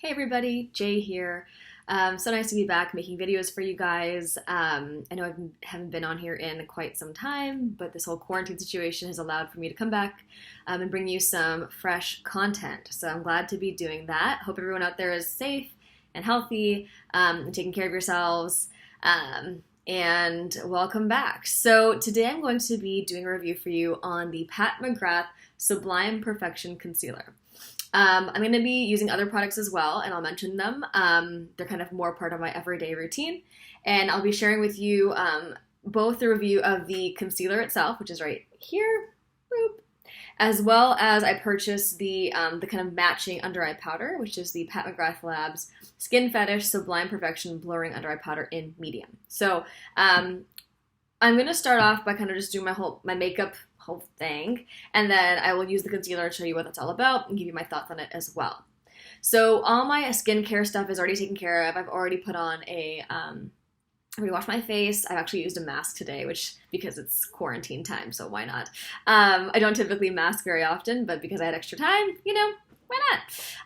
Hey everybody, Jay here. So nice to be back making videos for you guys. I know I haven't been on here in quite some time, but this whole quarantine situation has allowed for me to come back and bring you some fresh content. So I'm glad to be doing that. Hope everyone out there is safe and healthy and taking care of yourselves. And welcome back. So today I'm going to be doing a review for you on the McGrath Sublime Perfection Concealer. I'm going to be using other products as well, and I'll mention them. They're kind of more part of my everyday routine. And I'll be sharing with you both the review of the concealer itself, which is right here, boop, as well as I purchased the kind of matching under eye powder, which is the Pat McGrath Labs Skin Fetish Sublime Perfection Blurring Under Eye Powder in medium. So I'm going to start off by kind of just doing my makeup whole thing, and then I will use the concealer to show you what that's all about and give you my thoughts on it as well. So all my skincare stuff is already taken care of. I've already put on I've already washed my face. I've actually used a mask today, because it's quarantine time, so why not? I don't typically mask very often, but because I had extra time, why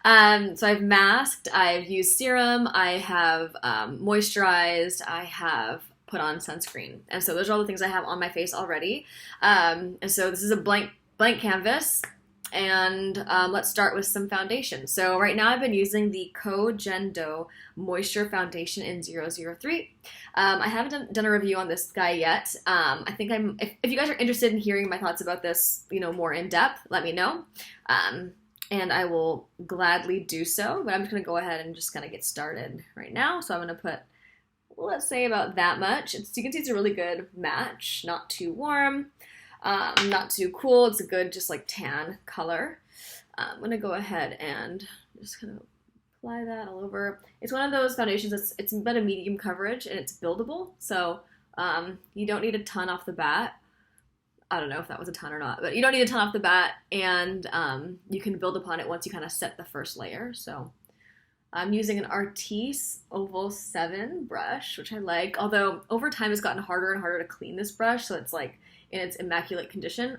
not? So I've masked, I've used serum, I have moisturized, I have put on sunscreen. And so those are all the things I have on my face already. And so this is a blank canvas. And let's start with some foundation. So right now I've been using the Koh Gen Do Moisture Foundation in 003. I haven't done a review on this guy yet. I think if you guys are interested in hearing my thoughts about this, more in depth, let me know. And I will gladly do so. But I'm just going to go ahead and just kind of get started right now. So I'm going to put, let's say, about that much. You can see it's a really good match. Not too warm, not too cool. It's a good, just like tan color. I'm gonna go ahead and just kind of apply that all over. It's one of those foundations it's about a medium coverage and it's buildable. So you don't need a ton off the bat. I don't know if that was a ton or not, but you don't need a ton off the bat, and you can build upon it once you kind of set the first layer. So I'm using an Artis Oval 7 brush, which I like, although over time it's gotten harder and harder to clean this brush, so it's like in its immaculate condition.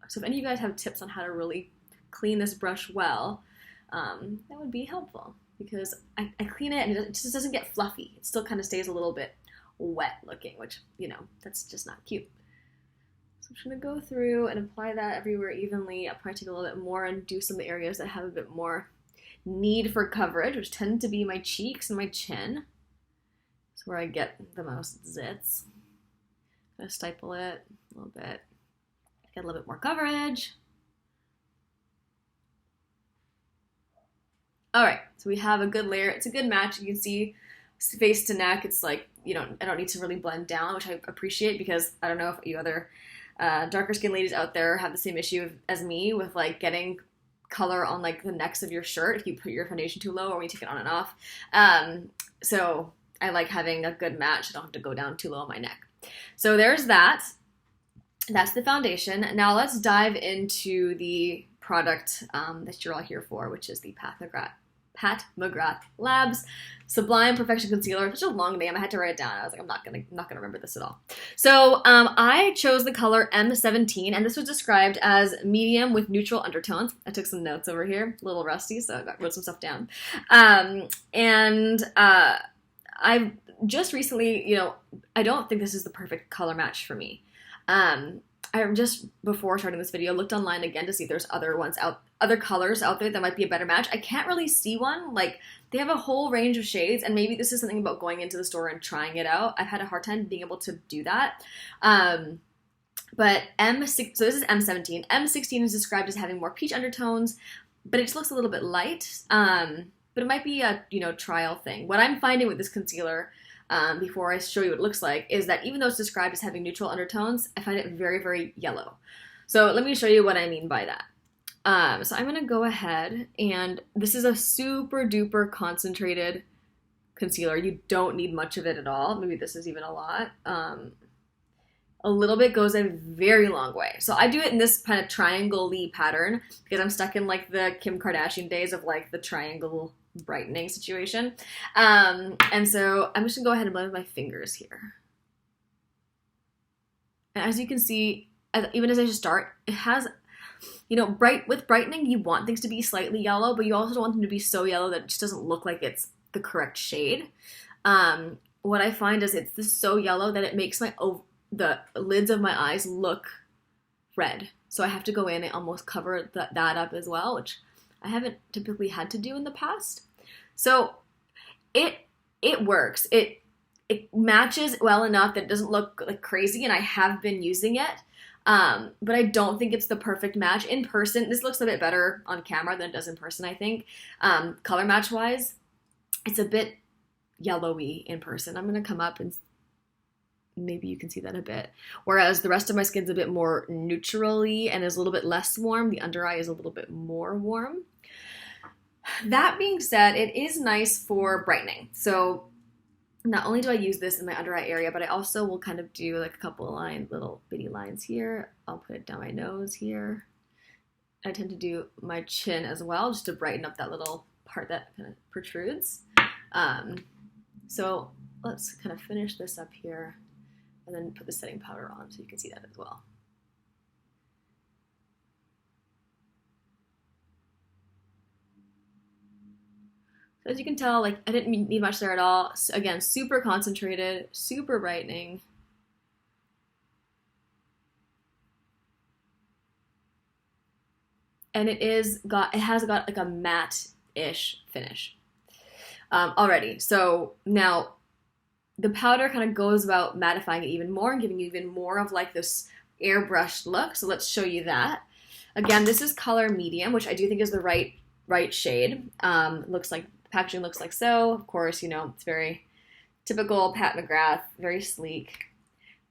So if any of you guys have tips on how to really clean this brush well, that would be helpful, because I clean it and it just doesn't get fluffy. It still kind of stays a little bit wet looking, which, that's just not cute. So I'm just going to go through and apply that everywhere evenly. I'll probably take a little bit more and do some of the areas that have a bit more need for coverage, which tend to be my cheeks and my chin. That's where I get the most zits. I'm gonna stipple it a little bit, get a little bit more coverage. All right, so we have a good layer. It's a good match. You can see face to neck. It's like, I don't need to really blend down, which I appreciate, because I don't know if you other darker skin ladies out there have the same issue as me with like getting color on like the necks of your shirt if you put your foundation too low or when you take it on and off. So I like having a good match. I don't have to go down too low on my neck. So there's that. That's the foundation. Now let's dive into the product that you're all here for, which is the Pat McGrath Labs Sublime Perfection Concealer. Such a long name. I had to write it down. I was like, I'm not gonna remember this at all. So I chose the color M17, and this was described as medium with neutral undertones. I took some notes over here, a little rusty, so I wrote some stuff down. I've just recently, I don't think this is the perfect color match for me. I just, before starting this video, looked online again to see if there's other colors out there that might be a better match. I can't really see one. Like, they have a whole range of shades, and maybe this is something about going into the store and trying it out. I've had a hard time being able to do that. But so this is M17. M16 is described as having more peach undertones, but it just looks a little bit light. But it might be a, trial thing. What I'm finding with this concealer, before I show you what it looks like, is that even though it's described as having neutral undertones, I find it very, very yellow. So let me show you what I mean by that. So I'm going to go ahead, and this is a super duper concentrated concealer. You don't need much of it at all. Maybe this is even a lot. A little bit goes a very long way. So I do it in this kind of triangle-y pattern because I'm stuck in like the Kim Kardashian days of like the triangle brightening situation. And so I'm just gonna go ahead and blend with my fingers here. And as you can see, even as I just start, it has you know, with brightening, you want things to be slightly yellow, but you also don't want them to be so yellow that it just doesn't look like it's the correct shade. What I find is it's just so yellow that it makes the lids of my eyes look red. So I have to go in and almost cover that up as well, which I haven't typically had to do in the past. So it works. It matches well enough that it doesn't look like crazy, and I have been using it. But I don't think it's the perfect match. In person, this looks a bit better on camera than it does in person, I think. Color match wise, it's a bit yellowy in person. I'm going to come up and maybe you can see that a bit. Whereas the rest of my skin's a bit more neutrally and is a little bit less warm. The under eye is a little bit more warm. That being said, it is nice for brightening. So not only do I use this in my under eye area, but I also will kind of do like a couple of little bitty lines here. I'll put it down my nose here. I tend to do my chin as well, just to brighten up that little part that kind of protrudes. So let's kind of finish this up here and then put the setting powder on so you can see that as well. So as you can tell, like I didn't need much there at all. So again, super concentrated, super brightening. And it has got like a matte-ish finish already. So now the powder kind of goes about mattifying it even more and giving you even more of like this airbrushed look. So let's show you that. Again, this is color medium, which I do think is the right shade. Looks like packaging looks like so. Of course, you know, it's very typical Pat McGrath, very sleek.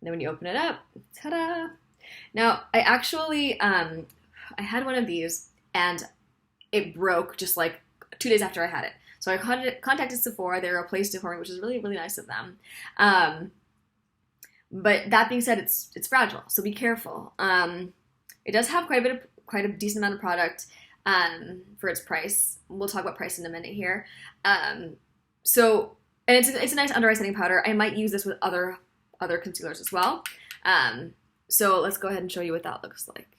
And then when you open it up, ta-da! Now, I actually, I had one of these and it broke just like 2 days after I had it. So I contacted Sephora. They replaced it for me, which is really, really nice of them. But that being said, it's fragile, so be careful. It does have quite a decent amount of product for its price. We'll talk about price in a minute here. And it's a nice under eye setting powder. I might use this with other concealers as well. So let's go ahead and show you what that looks like.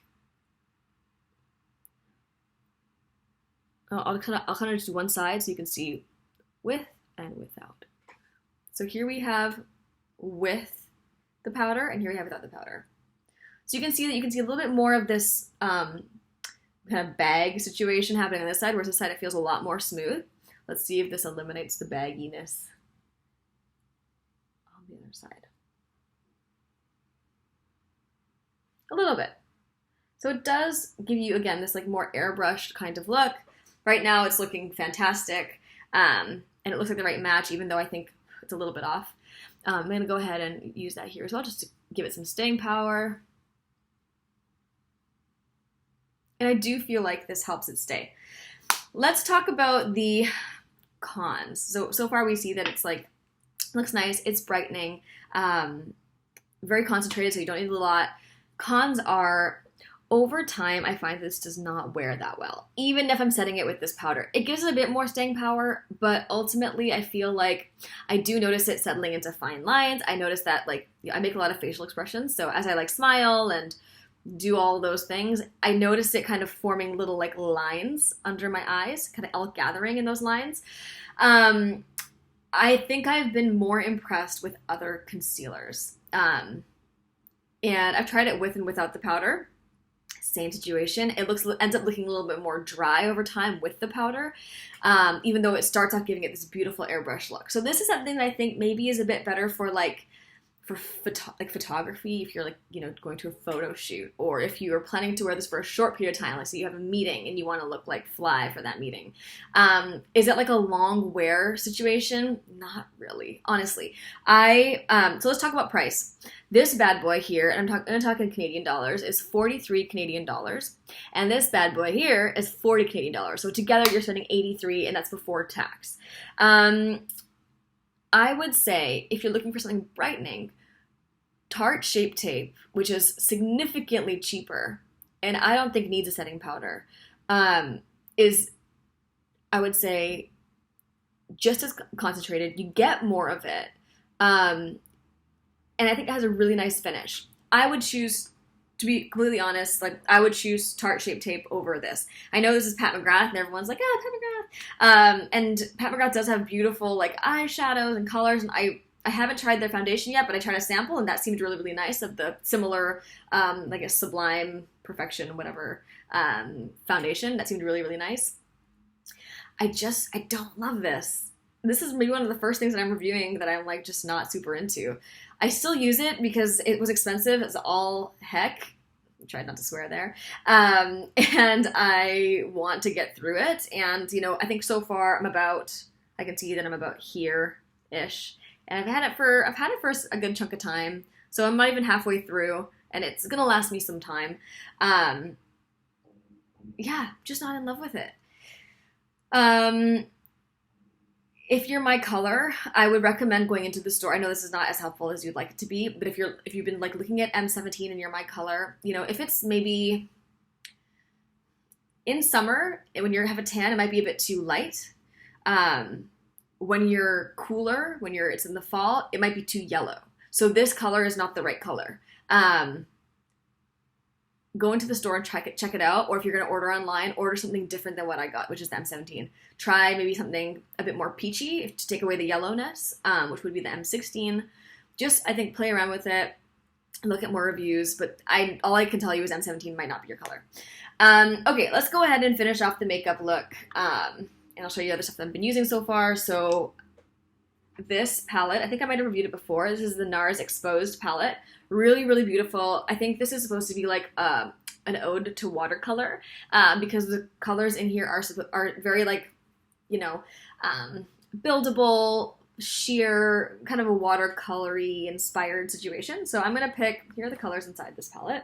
I'll kind of just do one side so you can see with and without. So here we have with the powder, and here we have without the powder. So you can see a little bit more of this kind of bag situation happening on this side, whereas this side it feels a lot more smooth. Let's see if this eliminates the bagginess on the other side. A little bit. So it does give you, again, this like more airbrushed kind of look. Right now it's looking fantastic, and it looks like the right match, even though I think it's a little bit off. I'm going to go ahead and use that here as well, just to give it some staying power. And I do feel like this helps it stay. Let's talk about the cons. So far we see that it's like, looks nice, it's brightening, very concentrated, so you don't need a lot. Cons are, over time, I find this does not wear that well, even if I'm setting it with this powder. It gives it a bit more staying power, but ultimately I feel like I do notice it settling into fine lines. I notice that like I make a lot of facial expressions, so as I like smile and do all those things, I notice it kind of forming little like lines under my eyes, kind of all gathering in those lines. I think I've been more impressed with other concealers. And I've tried it with and without the powder. Same situation. It ends up looking a little bit more dry over time with the powder, even though it starts off giving it this beautiful airbrush look. So this is something that I think maybe is a bit better for photography, if you're like, you know, going to a photo shoot, or if you are planning to wear this for a short period of time, like so you have a meeting and you want to look like fly for that meeting. Is it like a long wear situation? Not really, honestly. So let's talk about price. This bad boy here, and I'm going to talk in Canadian dollars, is 43 Canadian dollars, and this bad boy here is 40 Canadian dollars. So together you're spending 83, and that's before tax. I would say if you're looking for something brightening, Tarte Shape Tape, which is significantly cheaper, and I don't think needs a setting powder, is, I would say, just as concentrated. You get more of it, and I think it has a really nice finish. I would choose to be completely honest, like I would choose Tarte Shape Tape over this. I know this is Pat McGrath, and everyone's like, ah, Pat McGrath. And Pat McGrath does have beautiful like eyeshadows and colors, and I haven't tried their foundation yet, but I tried a sample, and that seemed really, really nice of the similar, like a Sublime Perfection, whatever, foundation. That seemed really, really nice. I don't love this. This is maybe one of the first things that I'm reviewing that I'm like just not super into. I still use it because it was expensive as all heck. I tried not to swear there. And I want to get through it. And, you know, I think so far I can see that I'm about here-ish. And I've had it for a good chunk of time. So I'm not even halfway through, and it's going to last me some time. Yeah, just not in love with it. If you're my color, I would recommend going into the store. I know this is not as helpful as you'd like it to be, but if you've been like looking at M17 and you're my color, you know, if it's maybe in summer when you have a tan, it might be a bit too light. When you're cooler, it's in the fall, it might be too yellow. So this color is not the right color. Go into the store and check it out, or if you're going to order online, order something different than what I got, which is the M17. Try maybe something a bit more peachy to take away the yellowness, which would be the M16. Just, I think, play around with it, look at more reviews, but all I can tell you is M17 might not be your color. Okay, let's go ahead and finish off the makeup look, and I'll show you other stuff that I've been using so far. So this palette, I think I might have reviewed it before. This is the Nars Exposed palette. Really, really beautiful. I think this is supposed to be like an ode to watercolor, because the colors in here are very like, you know, buildable, sheer, kind of a watercolory inspired situation. So I'm gonna pick, here are the colors inside this palette.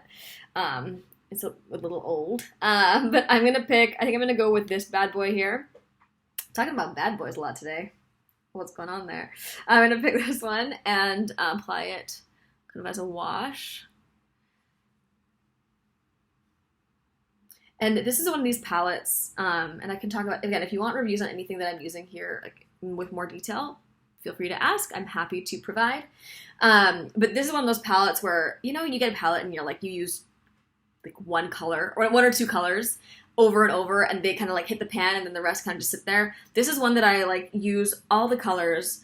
It's a little old, but I think I'm gonna go with this bad boy here. I'm talking about bad boys a lot today. What's going on there? I'm gonna pick this one and apply it kind of as a wash. And this is one of these palettes, and I can talk about, again, if you want reviews on anything that I'm using here, like, with more detail, feel free to ask. I'm happy to provide. But this is one of those palettes where, you know, you get a palette and you're like, you use like one color or one or two colors over and over, and they kind of like hit the pan, and then the rest kind of just sit there. This is one that I like use all the colors.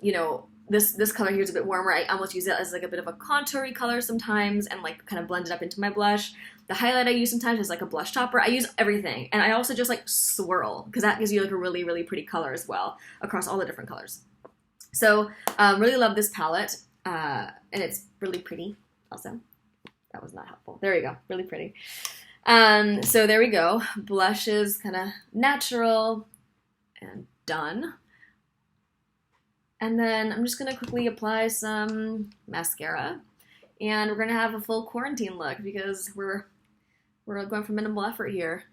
You know, this color here is a bit warmer. I almost use it as like a bit of a contoury color sometimes, and like kind of blend it up into my blush. The highlight I use sometimes is like a blush topper. I use everything, and I also just like swirl, because that gives you like a really, really pretty color as well across all the different colors. So really love this palette, and it's really pretty also. That was not helpful. There we go, really pretty. So there we go. Blush is kind of natural and done. And then I'm just going to quickly apply some mascara. And we're going to have a full quarantine look because we're going for minimal effort here.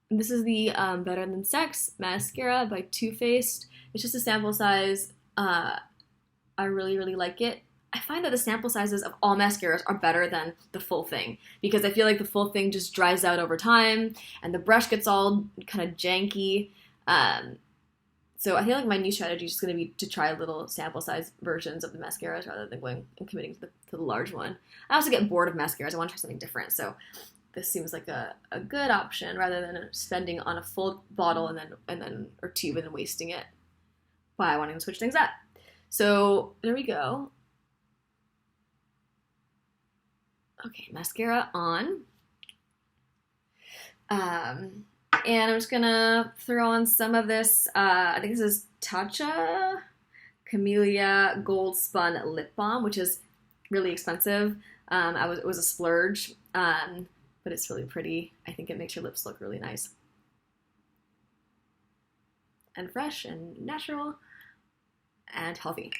And this is the Better Than Sex mascara by Too Faced. It's just a sample size. I really, really like it. I find that the sample sizes of all mascaras are better than the full thing, because I feel like the full thing just dries out over time and the brush gets all kind of janky. So I feel like my new strategy is just going to be to try little sample size versions of the mascaras rather than going and committing to the large one. I also get bored of mascaras. I want to try something different. So this seems like a good option rather than spending on a full bottle and then or tube and then wasting it by wanting to switch things up. So there we go. Okay, mascara on. And I'm just gonna throw on some of this, I think this is Tatcha Camellia Gold Spun Lip Balm, which is really expensive. It was a splurge, but it's really pretty. I think it makes your lips look really nice. And fresh and natural and healthy.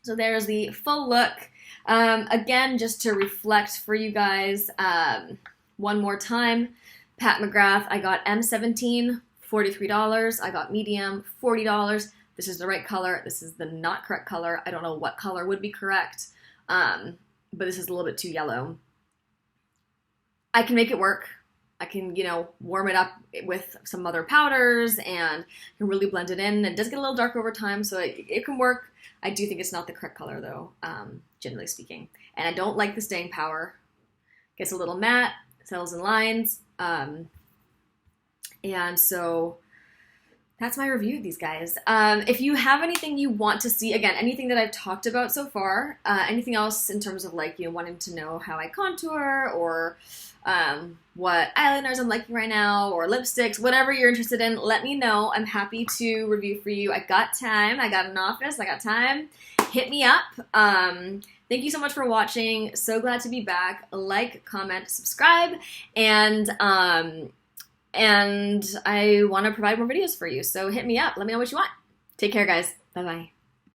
So there's the full look. Again, just to reflect for you guys one more time, Pat McGrath, I got M17, $43. I got medium, $40. This is the right color. This is the not correct color. I don't know what color would be correct, but this is a little bit too yellow. I can make it work. I can, you know, warm it up with some other powders and can really blend it in. It does get a little dark over time, so it can work. I do think it's not the correct color, though, generally speaking. And I don't like the staying power. Gets a little matte, settles in lines. And so that's my review of these guys. If you have anything you want to see, again, anything that I've talked about so far, anything else in terms of like, wanting to know how I contour or what eyeliners I'm liking right now or lipsticks, whatever you're interested in, let me know. I'm happy to review for you. I got time. I got an office. I got time. Hit me up. Thank you so much for watching. So glad to be back. Like, comment, subscribe, and I want to provide more videos for you. So hit me up. Let me know what you want. Take care, guys. Bye-bye.